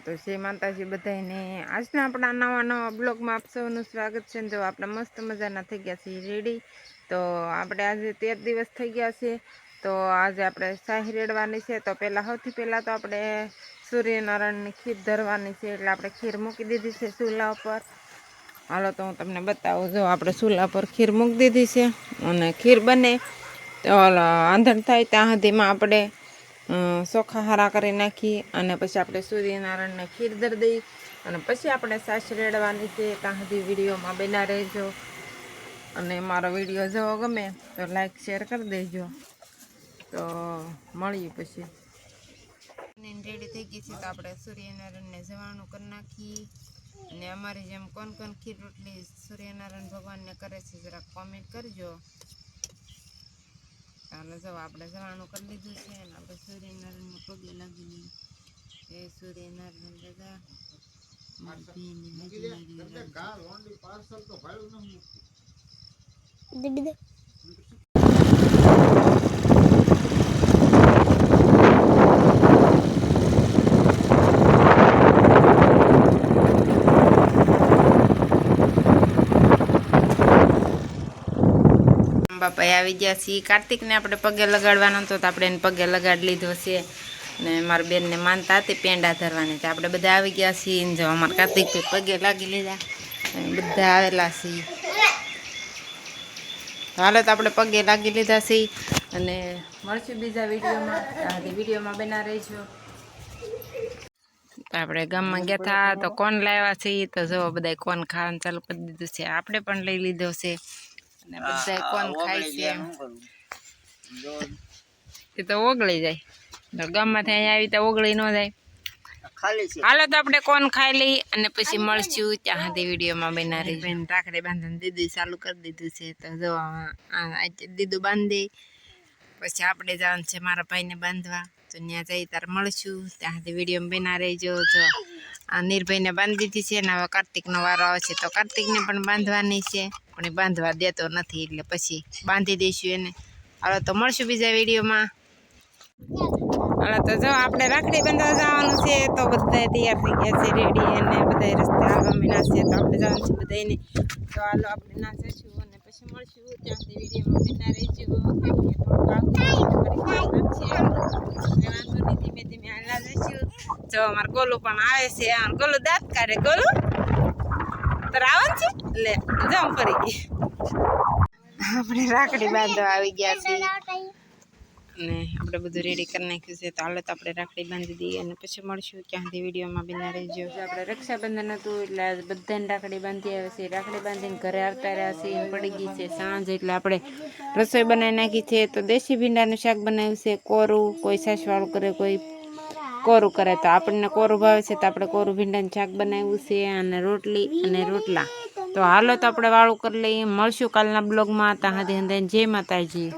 તો શ્રી માતાજી બધાને આજના આપણા નવા બ્લોગમાં આપ સૌનું સ્વાગત છે. જો આપણે મસ્ત મજાના થઈ ગયા છીએ રેડી. તો આપણે આજે 13 દિવસ થઈ ગયા છે. તો આજે આપણે શાહી રેડવાની છે. તો સૌથી પહેલાં તો આપણે સૂર્યનારાયણની ખીર ધરવાની છે. એટલે આપણે ખીર મૂકી દીધી છે ચૂલા ઉપર. હાલો તો હું તમને બતાવું. જો આપણે ચૂલા પર ખીર મૂકી દીધી છે અને ખીર બને તો આંધણ થાય ત્યાં સુધીમાં આપણે ચોખા હારા કરી નાખી અને પછી આપણે સૂર્યનારાયણને ખીર ધરી દઈ અને પછી આપણે છાશ રેડવાની છે. ત્યાં સુધી વિડીયોમાં બના રહેજો અને મારો વિડીયો જોવો ગમે તો લાઈક શેર કરી દેજો. તો મળીએ પછી. રેડી થઈ ગઈ છે તો આપણે સૂર્યનારાયણને જવાનું કરી નાખી. અને અમારી જેમ કોણ ખીર રોટલી સૂર્યનારાયણ ભગવાનને કરે છે જરાક કોમેન્ટ કરજો. ચાલો જો આપણે જવાનું કરી લીધું છે અને આપણે સૂર્યનારાયણને પગે લાગી લઈએ. એ સૂર્યનારાયણ દાદા બાપા આવી ગયા છીએ. કાર્તિકને આપણે પગે લગાડવાનો હતો તો આપણે એને પગે લગાડી લીધો છે. ને મારા બેનને માનતા હતી પેંડા ધરવાની તો આપણે બધા આવી ગયા છીએ. જો અમારા કાર્તિક પગે લાગી લીધા બધા આવેલા છીએ. હાલો તો આપણે પગે લાગી લીધા છીએ અને મળશું બીજા વિડીયોમાં બના રહીશું. આપણે ગામમાં ગયા હતા તો કોણ લાવ્યા છીએ તો જો બધા કોણ ખાવાનું ચાલુ કરી દીધું છે. આપણે પણ લઈ લીધો છે અને બધા કોણ ખાય છે. એ તો ઓગળી જાય ગામમાંથી અહીંયા આવી તો ઓગળી ન જાય. હાલો તો આપણે કોણ ખાઈ લઈ અને પછી મળશું. ત્યાં સુધી વિડીયોમાં બના રહી. રાખડી બાંધવાનું દીદું ચાલુ કરી દીધું છે. તો જો દીદું બાંધી પછી આપણે જવાનું છે મારા ભાઈને બાંધવા. તો ત્યાં જઈ ત્યારે મળશું. ત્યાં સુધી વિડીયોમાં બના રહેજો. જો આ નિર્ભયને બાંધી દીધી છે ને હવે કાર્તિકનો વારો આવે છે તો કાર્તિકને પણ બાંધવાની છે પણ એ બાંધવા દેતો નથી એટલે પછી બાંધી દઈશું એને. હાલો તો મળશું બીજા વિડીયોમાં. હાલો તો જો આપણે રાખડી બાંધવા જવાનું છે તો બધા તૈયાર થઈ ગયા છે રેડી અને બધા રસ્તે આવવા મીના છે તો આપણે જવાનું છે બધાને. તો હાલો આપણે ના જઈશું અને પછી મળશું. ત્યાં સુધી વિડીયોમાં બના રહેજો. વાંધો નહીં ધીમે ધીમે હાલા જઈશું. જો અમારે ગોલું પણ આવે છે. ગોલું દાંત કાઢે. ગોલું તારે આવવાનું છે એટલે જાઉં ફરી ગઈ. આપણે રાખડી બાંધવા આવી ગયા છીએ અને આપણે બધું રેડી કરી નાખ્યું છે. તો હાલો તો આપણે રાખડી બાંધી દઈએ અને પછી મળશું. ત્યાં સુધી વિડીયોમાં બના રહેજો. આપણે રક્ષાબંધન હતું એટલે બધાને રાખડી બાંધી આવે છે. રાખડી બાંધીને ઘરે આવતા રહ્યા છીએ. પડી ગઈ છે સાંજ એટલે આપણે રસોઈ બનાવી નાખી છે. તો દેશી ભીંડાનું શાક બનાવ્યું છે કોરું. કોઈ છાશવાળું કરે કોઈ કોરું કરે તો આપણને કોરું ભાવે છે તો આપણે કોરું ભીંડાનું શાક બનાવ્યું છે અને રોટલી અને રોટલા. તો હાલો તો આપણે વાળું કરી લઈએ. મળશું કાલના બ્લોગમાં. ત્યાં સુધી જય માતાજી.